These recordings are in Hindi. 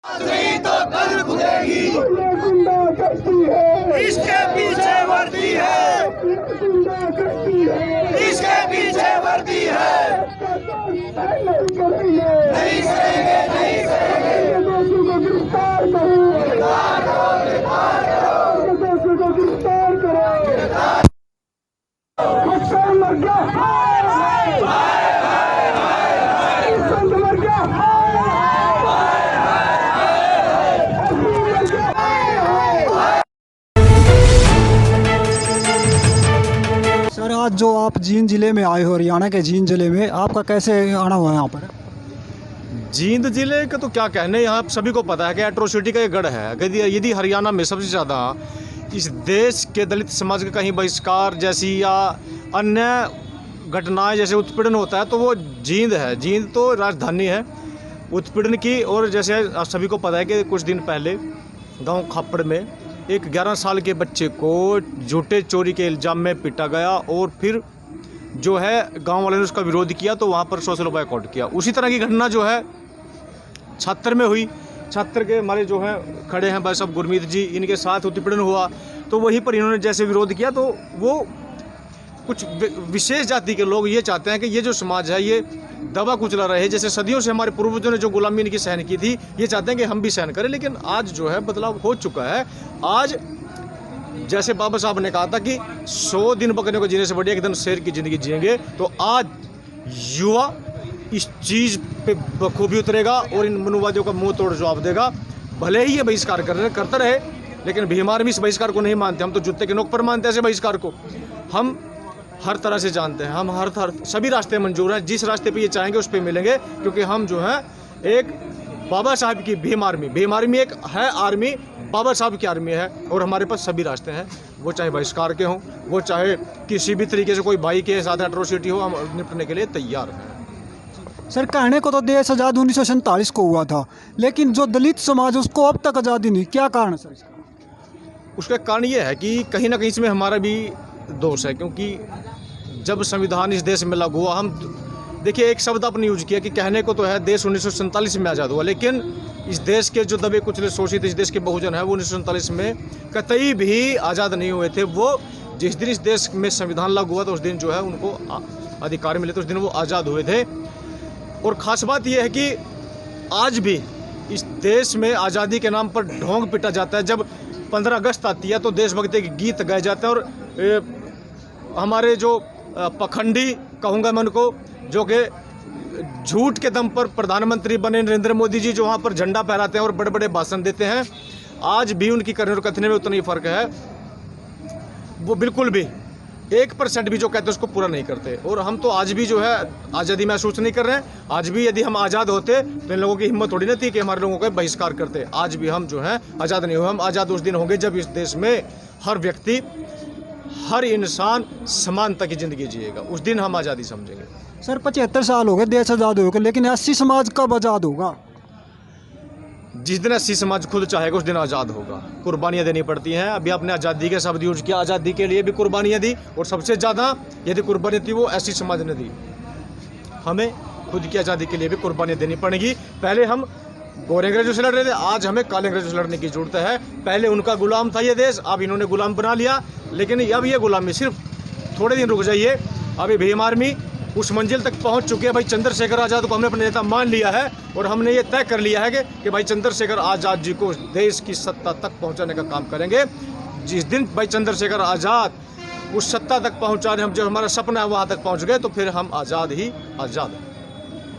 नहीं तो कल खुलेगी। ये गुंडा करती है, इसके पीछे वर्दी है, गुंडा करती है, इसके पीछे वर्दी है। नहीं करेंगे, नहीं सहेंगे, नहीं सहेंगे। ये दोषी को गिरफ्तार करो, गिरफ्तार करो, गिरफ्तार करो, ये दोषी को गिरफ्तार करो। बच्चा मर गया, हाय हाय, संत मर गया, हाय हाय। सर, आज जो आप जींद ज़िले में आए हो, हरियाणा के जींद ज़िले में, आपका कैसे आना हुआ है यहाँ पर? जींद जिले का तो क्या कहने, यहाँ सभी को पता है कि एट्रोसिटी का ये गढ़ है। यदि हरियाणा में सबसे ज़्यादा इस देश के दलित समाज का कहीं बहिष्कार जैसी या अन्य घटनाएं जैसे उत्पीड़न होता है तो वो जींद है। जींद तो राजधानी है उत्पीड़न की। और जैसे आप सभी को पता है कि कुछ दिन पहले गांव खापड़ में एक 11 साल के बच्चे को झूठे चोरी के इल्ज़ाम में पीटा गया और फिर जो है गांव वालों ने उसका विरोध किया तो वहाँ पर सोशल बॉयकॉट किया। उसी तरह की घटना जो है छात्र में हुई। छात्र के हमारे जो हैं खड़े हैं भाई साहब गुरमीत जी, इनके साथ उत्पीड़न हुआ तो वहीं पर इन्होंने जैसे विरोध किया तो वो कुछ विशेष जाति के लोग ये चाहते हैं कि ये जो समाज है ये दबा कुचला रहे। जैसे सदियों से हमारे पूर्वजों ने जो गुलामी इनकी सहन की थी, ये चाहते हैं कि हम भी सहन करें। लेकिन आज जो है बदलाव हो चुका है। आज जैसे बाबा साहब ने कहा था कि 100 दिन बकने को जीने से बढ़िया एक दिन शेर की ज़िंदगी जिएंगे, तो आज युवा इस चीज़ पे बखूबी उतरेगा और इन मनुवादियों का मुंह तोड़ जवाब देगा। भले ही ये बहिष्कार करते रहे, लेकिन भीम आर्मी इस बहिष्कार को नहीं मानते। हम तो जूते के नोक पर मानते हैं ऐसे बहिष्कार को। हम हर तरह से जानते हैं, हम हर सभी रास्ते मंजूर हैं। जिस रास्ते पे ये चाहेंगे उस पर मिलेंगे, क्योंकि हम जो हैं एक बाबा साहब की भीम आर्मी एक है आर्मी, बाबा साहब की आर्मी है। और हमारे पास सभी रास्ते हैं, वो चाहे बहिष्कार के हों, वो चाहे किसी भी तरीके से कोई भाई के साथ एट्रोसिटी हो, हम निपटने के लिए तैयार हैं। सर, कहने को तो देश आज़ाद 1947 को हुआ था, लेकिन जो दलित समाज उसको अब तक आज़ादी नहीं, क्या कारण है सर इसका? उसका कारण ये है कि कहीं ना कहीं इसमें हमारा भी दोष है, क्योंकि जब संविधान इस देश में लागू हुआ, हम देखिए एक शब्द आपने यूज किया कि कहने को तो है देश 1947 में आज़ाद हुआ, लेकिन इस देश के जो दबे कुचले शोषित इस देश के बहुजन है वो 1947 में कतई भी आज़ाद नहीं हुए थे। वो जिस दिन इस देश में संविधान लागू हुआ तो उस दिन जो है उनको अधिकार मिले, तो उस दिन वो आज़ाद हुए थे। और ख़ास बात यह है कि आज भी इस देश में आज़ादी के नाम पर ढोंग पिटा जाता है। जब 15 अगस्त आती है तो देशभक्ति के गीत गाए जाते हैं और हमारे जो पखंडी कहूँगा मैं उनको, जो कि झूठ के दम पर प्रधानमंत्री बने नरेंद्र मोदी जी, जो वहाँ पर झंडा फहराते हैं और बड़े बड़े भाषण देते हैं, आज भी उनकी करने और कथने में उतना ही फ़र्क है। वो बिल्कुल भी 1% भी जो कहते हैं उसको पूरा नहीं करते। और हम तो आज भी जो है आज़ादी महसूस नहीं कर रहे हैं। आज भी यदि हम आज़ाद होते तो इन लोगों की हिम्मत थोड़ी ना थी कि हमारे लोगों का बहिष्कार करते। आज भी हम जो हैं आज़ाद नहीं हुए। हम आज़ाद उस दिन होंगे जब इस देश में हर व्यक्ति, हर इंसान समानता की ज़िंदगी जिएगा। उस दिन हम आज़ादी समझेंगे। सर, 75 साल हो गए देश आज़ाद हो गए, लेकिन 80 समाज कब आज़ाद होगा? जिस दिन 80 समाज खुद चाहेगा उस दिन आज़ाद होगा। कुर्बानियाँ देनी पड़ती हैं। अभी आपने आज़ादी के शब्द यूज किया, आज़ादी के लिए भी कुर्बानियाँ दी, और सबसे ज़्यादा यदि कुर्बानी थी वो 80 समाज ने दी। हमें खुद की आज़ादी के लिए भी कुर्बानियाँ देनी पड़ेगी। पहले हम गोरे अंग्रेजों से लड़ रहे थे, आज हमें काले अंग्रेजों से लड़ने की जरूरत है। पहले उनका गुलाम था ये देश, अब इन्होंने गुलाम बना लिया, लेकिन अब ये गुलामी सिर्फ थोड़े दिन रुक जाइए। अभी भीम आर्मी उस मंजिल तक पहुंच चुकी है। भाई चंद्रशेखर आज़ाद को हमने अपने नेता मान लिया है और हमने ये तय कर लिया है कि भाई चंद्रशेखर आज़ाद जी को देश की सत्ता तक पहुंचाने का काम करेंगे। जिस दिन भाई चंद्रशेखर आज़ाद उस सत्ता तक पहुंचाने, हम जो हमारा सपना है वहाँ तक पहुँच गए तो फिर हम आज़ाद ही आज़ाद हैं।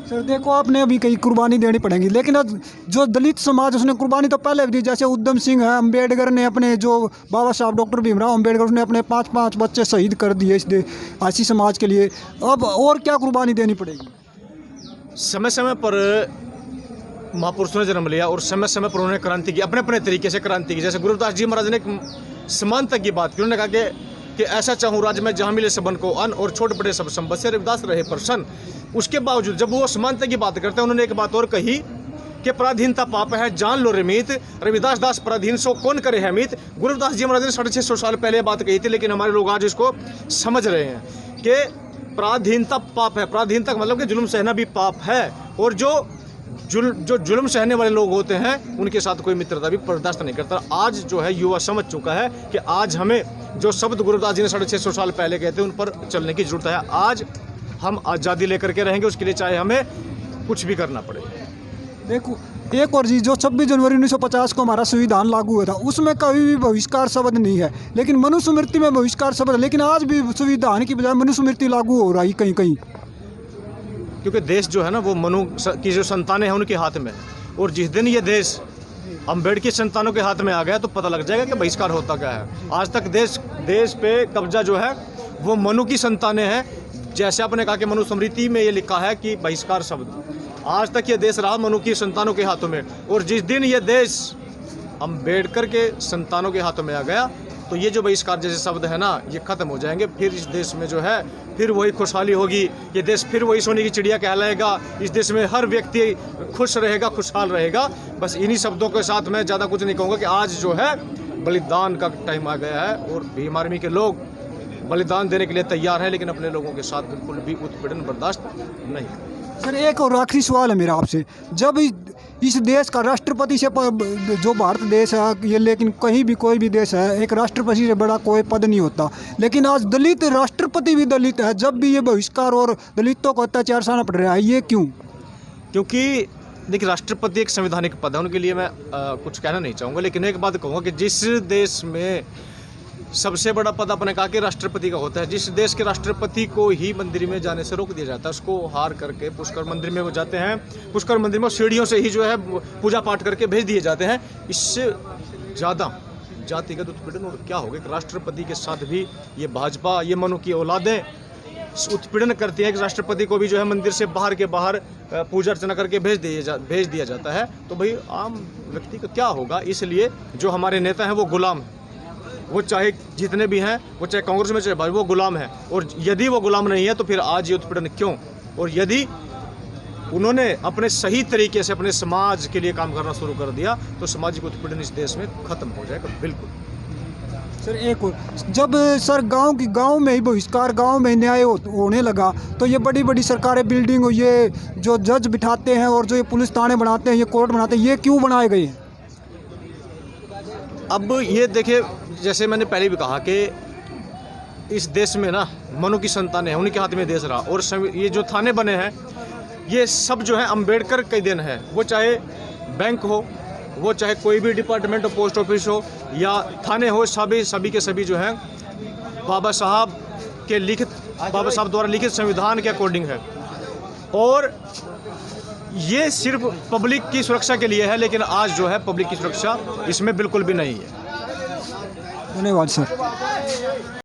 सर देखो, आपने अभी कहीं कुर्बानी देनी पड़ेगी, लेकिन अब जो दलित समाज उसने कुर्बानी तो पहले भी दी। जैसे उधम सिंह है, अम्बेडकर ने अपने, जो बाबा साहब डॉक्टर भीमराव अम्बेडकर, उसने अपने 5-5 बच्चे शहीद कर दिए इस आसी समाज के लिए। अब और क्या कुर्बानी देनी पड़ेगी? समय समय पर महापुरुषों ने जन्म लिया और समय समय पर उन्होंने क्रांति की, अपने अपने तरीके से क्रांति की। जैसे गुरुदास जी महाराज ने समानता की बात की। उन्होंने कहा कि ऐसा चाहूँ राज्य में जहाँ मिले सबन को अन्न और छोटे बड़े सब संपत्ति से रविदास रहे प्रसन्न। उसके बावजूद जब वो समानता की बात करते हैं, उन्होंने एक बात और कही कि पराधीनता पाप है जान लो रे मीत, रविदास दास पराधीन सो कौन करे है मीत। गुरुदास जी महाराज ने 650 साल पहले बात कही थी, लेकिन हमारे लोग आज इसको समझ रहे हैं कि पराधीनता पाप है। पराधीनता का मतलब कि जुल्म सहना भी पाप है। और जो जो जुल्म सहने वाले लोग होते हैं उनके साथ कोई मित्रता भी बर्दाश्त नहीं करता। आज जो है युवा समझ चुका है कि आज हमें जो शब्द गुरुदास जी ने 650 साल पहले कहते हैं उन पर चलने की जरूरत है। आज हम आज़ादी लेकर के रहेंगे, उसके लिए चाहे हमें कुछ भी करना पड़े। देखो एक और चीज़, जो 26 जनवरी 1950 को हमारा संविधान लागू हुआ था उसमें कभी भी बहिष्कार शब्द नहीं है, लेकिन मनुस्मृति में बहिष्कार शब्द है। लेकिन आज भी संविधान की बजाय मनुस्मृति लागू हो रही कहीं कहीं, क्योंकि देश जो है ना वो मनु की जो संतानें हैं उनके हाथ में है, और जिस दिन ये देश अम्बेडकर संतानों के हाथ में आ गया तो पता लग जाएगा कि बहिष्कार होता क्या है। आज तक देश पे कब्जा जो है वो मनु की संतानें हैं। जैसे आपने कहा कि मनुस्मृति में ये लिखा है कि बहिष्कार शब्द, आज तक ये देश रहा मनु की संतानों के हाथों में, और जिस दिन ये देश अम्बेडकर के संतानों के हाथों में आ गया तो ये जो बहिष्कार जैसे शब्द है ना ये ख़त्म हो जाएंगे। फिर इस देश में जो है फिर वही खुशहाली होगी, ये देश फिर वही सोने की चिड़िया कहलाएगा। इस देश में हर व्यक्ति खुश रहेगा, खुशहाल रहेगा। बस इन्हीं शब्दों के साथ मैं ज़्यादा कुछ नहीं कहूँगा कि आज जो है बलिदान का टाइम आ गया है और भीम आर्मी के लोग बलिदान देने के लिए तैयार हैं, लेकिन अपने लोगों के साथ बिल्कुल भी उत्पीड़न बर्दाश्त नहीं। सर एक और आखिरी सवाल है मेरा आपसे, जब इस देश का राष्ट्रपति से जो भारत देश है ये, लेकिन कहीं भी कोई भी देश है एक राष्ट्रपति से बड़ा कोई पद नहीं होता, लेकिन आज दलित राष्ट्रपति भी दलित है, जब भी ये बहिष्कार और दलितों को अत्याचार सहना पड़ रहा है, ये क्यों? क्योंकि देखिए राष्ट्रपति एक संवैधानिक पद है, उनके लिए मैं कुछ कहना नहीं चाहूँगा, लेकिन एक बात कहूँगा कि जिस देश में सबसे बड़ा पद आपने कहा कि राष्ट्रपति का होता है, जिस देश के राष्ट्रपति को ही मंदिर में जाने से रोक दिया जाता है, उसको हार करके पुष्कर मंदिर में वो जाते हैं, पुष्कर मंदिर में सीढ़ियों से ही जो है पूजा पाठ करके भेज दिए जाते हैं। इससे ज़्यादा जातिगत उत्पीड़न और क्या होगा? राष्ट्रपति के साथ भी ये भाजपा, ये मनु की औलादें उत्पीड़न करती है कि राष्ट्रपति को भी जो है मंदिर से बाहर के बाहर पूजा अर्चना करके भेज दिया जाता है। तो भाई आम व्यक्ति का क्या होगा? इसलिए जो हमारे नेता हैं वो गुलाम हैं, वो चाहे जितने भी हैं, वो चाहे कांग्रेस में चाहे भाई, वो गुलाम है। और यदि वो गुलाम नहीं है तो फिर आज ये उत्पीड़न क्यों? और यदि उन्होंने अपने सही तरीके से अपने समाज के लिए काम करना शुरू कर दिया तो सामाजिक उत्पीड़न इस देश में ख़त्म हो जाएगा बिल्कुल। सर एक और, जब सर गांव में ही बहिष्कार, गांव में न्याय होने लगा तो ये बड़ी बड़ी सरकारें बिल्डिंग, ये जो जज बिठाते हैं और जो ये पुलिस थाने बनाते हैं, ये कोर्ट बनाते हैं, ये क्यों बनाए गए हैं? अब ये देखिए, जैसे मैंने पहले भी कहा कि इस देश में ना मनु की संतानें हैं, उनके हाथ में देश रहा, और ये जो थाने बने हैं ये सब जो है अम्बेडकर के दिन है। वो चाहे बैंक हो, वो चाहे कोई भी डिपार्टमेंट हो, पोस्ट ऑफिस हो या थाने हो, सभी के सभी जो हैं बाबा साहब द्वारा लिखित संविधान के अकॉर्डिंग है। और ये सिर्फ पब्लिक की सुरक्षा के लिए है, लेकिन आज जो है पब्लिक की सुरक्षा इसमें बिल्कुल भी नहीं है। धन्यवाद सर।